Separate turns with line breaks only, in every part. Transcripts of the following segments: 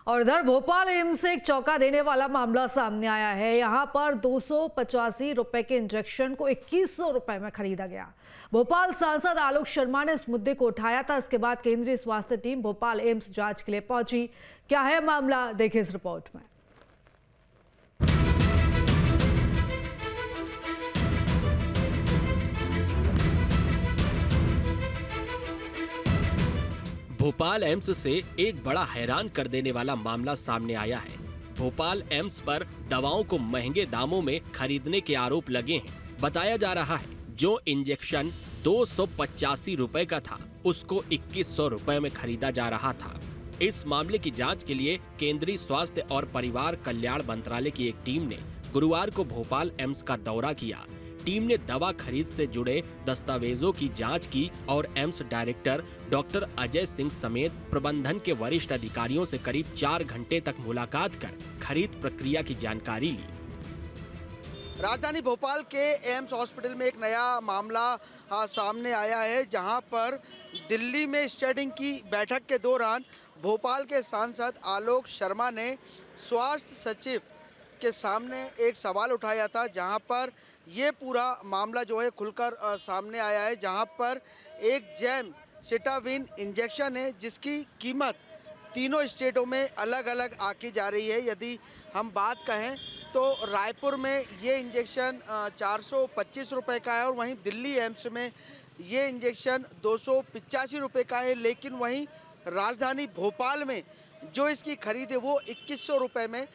और इधर भोपाल एम्स से एक चौंका देने वाला मामला सामने आया है। यहां पर 285 रुपए के इंजेक्शन को 2100 रुपए में खरीदा गया। भोपाल सांसद आलोक शर्मा ने इस मुद्दे को उठाया था। इसके बाद केंद्रीय स्वास्थ्य टीम भोपाल एम्स जांच के लिए पहुंची। क्या है मामला, देखिए इस रिपोर्ट में।
भोपाल एम्स से एक बड़ा हैरान कर देने वाला मामला सामने आया है। भोपाल एम्स पर दवाओं को महंगे दामों में खरीदने के आरोप लगे हैं। बताया जा रहा है जो इंजेक्शन 285 रुपए का था उसको 2100 रुपए में खरीदा जा रहा था। इस मामले की जांच के लिए केंद्रीय स्वास्थ्य और परिवार कल्याण मंत्रालय की एक टीम ने गुरुवार को भोपाल एम्स का दौरा किया। टीम ने दवा खरीद से जुड़े दस्तावेजों की जांच की और AIIMS director doctor Ajay Singh समेत प्रबंधन के वरिष्ठ अधिकारियों से करीब 4 घंटे तक मुलाकात कर खरीद प्रक्रिया की जानकारी ली।
राजधानी भोपाल के एम्स हॉस्पिटल में एक नया मामला सामने आया है, जहां पर दिल्ली में स्टैंडिंग की बैठक के दौरान भोपाल के सांसद आलोक शर्मा ने स्वास्थ्य सचिव के सामने एक सवाल उठाया था, जहां पर ये पूरा मामला जो है खुलकर सामने आया है। जहां पर एक जैम सिटाविन इंजेक्शन है जिसकी कीमत तीनों स्टेटों में अलग अलग आकी जा रही है। यदि हम बात कहें तो रायपुर में ये इंजेक्शन 425 रुपये का है और वहीं दिल्ली एम्स में ये इंजेक्शन 285 रुपये का है। लेकिन वहीं राजधानी भोपाल में जो इसकी खरीद है वो 2100 रुपये में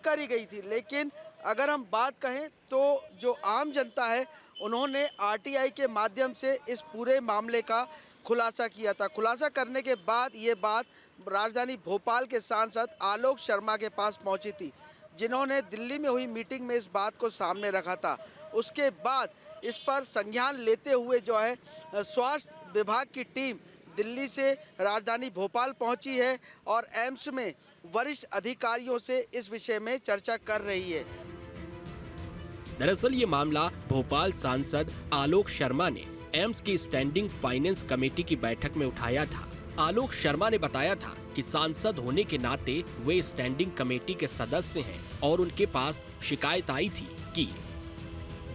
करी गई थी। लेकिन अगर हम बात कहें तो जो आम जनता है उन्होंने आरटीआई के माध्यम से इस पूरे मामले का खुलासा किया था। खुलासा करने के बाद ये बात राजधानी भोपाल के सांसद आलोक शर्मा के पास पहुंची थी, जिन्होंने दिल्ली में हुई मीटिंग में इस बात को सामने रखा था। उसके बाद इस पर संज्ञान लेते हुए जो है स्वास्थ्य विभाग की टीम दिल्ली से राजधानी भोपाल पहुंची है और एम्स में वरिष्ठ अधिकारियों से इस विषय में चर्चा कर रही है।
दरअसल ये मामला भोपाल सांसद आलोक शर्मा ने एम्स की स्टैंडिंग फाइनेंस कमेटी की बैठक में उठाया था। आलोक शर्मा ने बताया था कि सांसद होने के नाते वे स्टैंडिंग कमेटी के सदस्य हैं और उनके पास शिकायत आई थी कि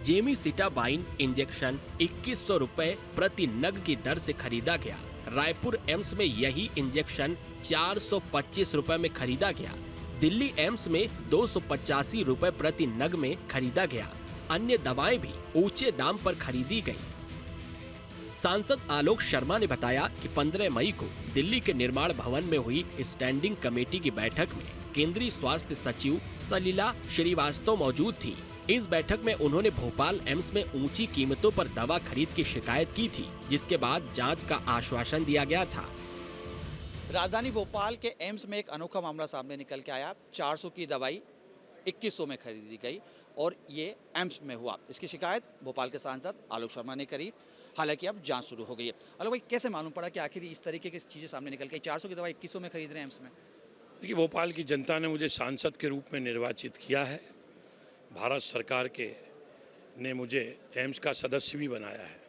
जेमिसिटाबाइन इंजेक्शन 2100 रुपए प्रति नग की दर से खरीदा गया। रायपुर एम्स में यही इंजेक्शन 425 रुपए में खरीदा गया। दिल्ली एम्स में 285 रुपए प्रति नग में खरीदा गया। अन्य दवाएं भी ऊंचे दाम पर खरीदी गयी। सांसद आलोक शर्मा ने बताया कि 15 मई को दिल्ली के निर्माण भवन में हुई स्टैंडिंग कमेटी की बैठक में केंद्रीय स्वास्थ्य सचिव सलीला श्रीवास्तव मौजूद थी। इस बैठक में उन्होंने भोपाल एम्स में ऊंची कीमतों पर दवा खरीद की शिकायत की थी, जिसके बाद जांच का आश्वासन दिया गया था।
राजधानी भोपाल के एम्स में एक अनोखा मामला सामने निकल के आया। 400 की दवाई 2100 में खरीदी गई और ये एम्स में हुआ। इसकी शिकायत भोपाल के सांसद आलोक शर्मा ने करी। हालांकि अब जांच शुरू हो गई है। आलोक भाई, कैसे मालूम पड़ा कि आखिर इस तरीके की चीज़ें सामने निकल गई? 400 की दवाई 2100 में खरीद रहे हैं एम्स में।
देखिए, भोपाल की जनता ने मुझे सांसद के रूप में निर्वाचित किया है। भारत सरकार ने मुझे एम्स का सदस्य भी बनाया है।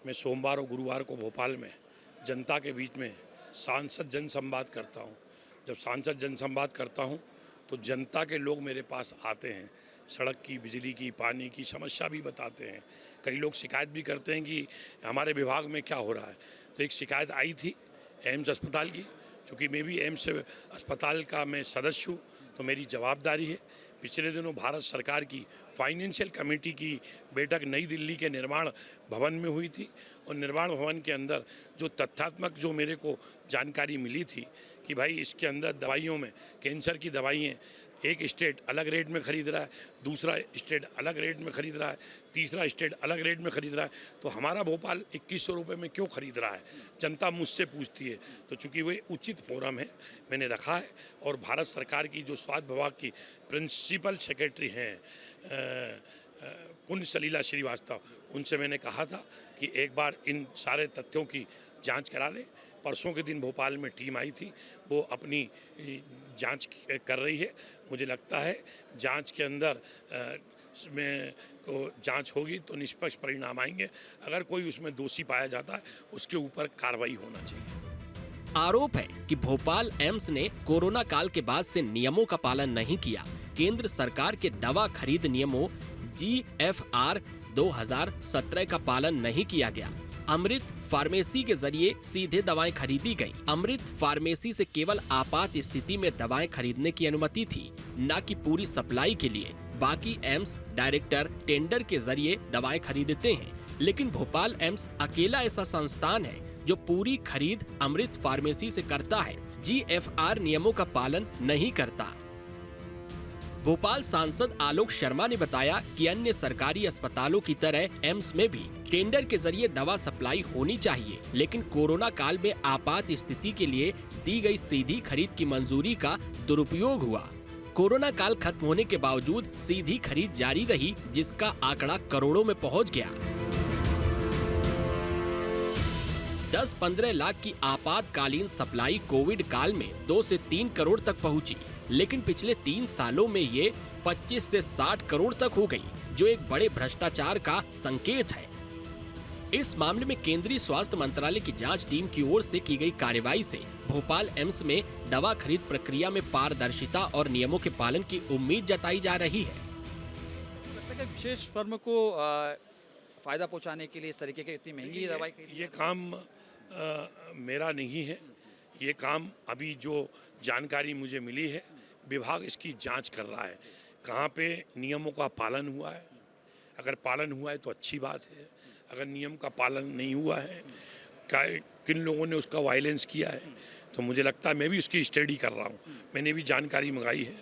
मैं सोमवार और गुरुवार को भोपाल में जनता के बीच में सांसद जनसंवाद करता हूँ। जब सांसद जनसंवाद करता हूँ तो जनता के लोग मेरे पास आते हैं, सड़क की, बिजली की, पानी की समस्या भी बताते हैं। कई लोग शिकायत भी करते हैं कि हमारे विभाग में क्या हो रहा है। तो एक शिकायत आई थी एम्स अस्पताल की, चूँकि मैं भी एम्स अस्पताल का मैं सदस्य हूँ तो मेरी जवाबदारी है। पिछले दिनों भारत सरकार की फाइनेंशियल कमेटी की बैठक नई दिल्ली के निर्माण भवन में हुई थी और निर्माण भवन के अंदर जो तथ्यात्मक जो मेरे को जानकारी मिली थी कि भाई इसके अंदर दवाइयों में कैंसर की दवाइयाँ एक स्टेट अलग रेट में खरीद रहा है, दूसरा स्टेट अलग रेट में खरीद रहा है, तीसरा स्टेट अलग रेट में खरीद रहा है, तो हमारा भोपाल 2100 रुपये में क्यों खरीद रहा है? जनता मुझसे पूछती है। तो चूँकि वो उचित फोरम है, मैंने रखा है और भारत सरकार की जो स्वास्थ्य विभाग की प्रिंसिपल सेक्रेटरी हैं पुण्य सलीला श्रीवास्तव, उनसे मैंने कहा था कि एक बार इन सारे तथ्यों की जांच करा लें। परसों के दिन भोपाल में टीम आई थी, वो अपनी जांच कर रही है। मुझे लगता है जांच के अंदर में को जांच होगी तो निष्पक्ष परिणाम आएंगे। अगर कोई उसमें दोषी पाया जाता है उसके ऊपर कार्रवाई होना चाहिए।
आरोप है कि भोपाल एम्स ने कोरोना काल के बाद से नियमों का पालन नहीं किया। केंद्र सरकार के दवा खरीद नियमों GFR 2017 का पालन नहीं किया गया। अमृत फार्मेसी के जरिए सीधे दवाएं खरीदी गईं। अमृत फार्मेसी से केवल आपात स्थिति में दवाएं खरीदने की अनुमति थी, न कि पूरी सप्लाई के लिए। बाकी एम्स डायरेक्टर टेंडर के जरिए दवाएं खरीदते हैं, लेकिन भोपाल एम्स अकेला ऐसा संस्थान है जो पूरी खरीद अमृत फार्मेसी से करता है, GFR नियमों का पालन नहीं करता। भोपाल सांसद आलोक शर्मा ने बताया कि अन्य सरकारी अस्पतालों की तरह एम्स में भी टेंडर के जरिए दवा सप्लाई होनी चाहिए, लेकिन कोरोना काल में आपात स्थिति के लिए दी गई सीधी खरीद की मंजूरी का दुरुपयोग हुआ। कोरोना काल खत्म होने के बावजूद सीधी खरीद जारी रही, जिसका आंकड़ा करोड़ों में पहुंच गया। 10-15 लाख की आपातकालीन सप्लाई कोविड काल में 2 से 3 करोड़ तक पहुंची, लेकिन पिछले 3 सालों में ये 25 से 60 करोड़ तक हो गई, जो एक बड़े भ्रष्टाचार का संकेत है। इस मामले में केंद्रीय स्वास्थ्य मंत्रालय की जांच टीम की ओर से की गई कार्रवाई से भोपाल एम्स में दवा खरीद प्रक्रिया में पारदर्शिता और नियमों के पालन की उम्मीद जताई जा रही है।
लगता है कि विशेष फर्म को फायदा पहुंचाने के लिए इस तरीके की इतनी महंगी दवाई
ये काम मेरा नहीं है। ये काम अभी जो जानकारी मुझे मिली है, विभाग इसकी जांच कर रहा है, कहाँ पे नियमों का पालन हुआ है। अगर पालन हुआ है तो अच्छी बात है, अगर नियम का पालन नहीं हुआ है, किन लोगों ने उसका वायलेंस किया है, तो मुझे लगता है मैं भी उसकी स्टडी कर रहा हूँ। मैंने भी जानकारी मंगाई है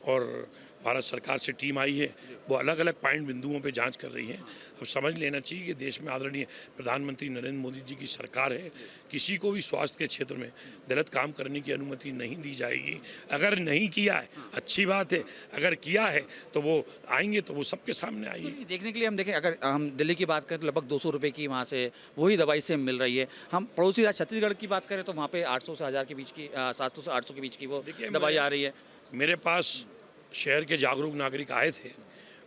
और भारत सरकार से टीम आई है, वो अलग अलग पॉइंट बिंदुओं पे जांच कर रही है। अब समझ लेना चाहिए कि देश में आदरणीय प्रधानमंत्री नरेंद्र मोदी जी की सरकार है, किसी को भी स्वास्थ्य के क्षेत्र में गलत काम करने की अनुमति नहीं दी जाएगी। अगर नहीं किया है अच्छी बात है, अगर किया है तो वो आएंगे तो वो सबके सामने आएगी।
देखने के लिए हम देखें, अगर हम दिल्ली की बात करें तो लगभग 200 रुपये की वहाँ से वही दवाई से मिल रही है। हम पड़ोसी राज्य छत्तीसगढ़ की बात करें तो वहाँ पे 800 से 1000 के बीच की, 700 से 800 के बीच की वो दवाई आ रही है।
मेरे पास शहर के जागरूक नागरिक आए थे,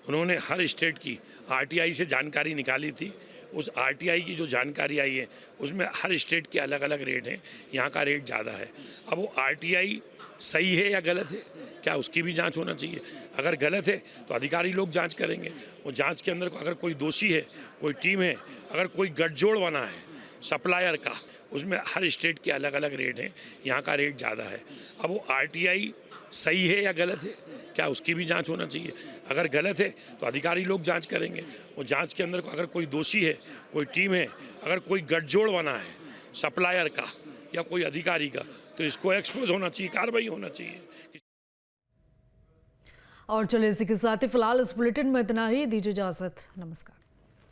उन्होंने हर स्टेट की RTI से जानकारी निकाली थी। उस RTI की जो जानकारी आई है उसमें हर स्टेट के अलग अलग रेट हैं, यहाँ का रेट ज़्यादा है। अब वो RTI सही है या गलत है, क्या उसकी भी जांच होना चाहिए। अगर गलत है तो अधिकारी लोग जांच करेंगे। वो जांच के अंदर अगर कोई दोषी है, कोई टीम है, अगर कोई गठजोड़ बना है सप्लायर का, उसमें हर स्टेट के अलग अलग रेट हैं, यहाँ का रेट ज़्यादा है। अब वो RTI सही है या गलत है, क्या उसकी भी जांच होना चाहिए। अगर गलत है तो अधिकारी लोग जांच करेंगे। वो जांच के अंदर अगर कोई दोषी है, कोई टीम है, अगर कोई गठजोड़ बना है सप्लायर का या कोई अधिकारी का, तो इसको एक्सपोज होना चाहिए, कार्रवाई होना चाहिए।
और चलिए इसी के साथ ही फिलहाल इस बुलेटिन में इतना ही। दीजिए इजाजत, नमस्कार।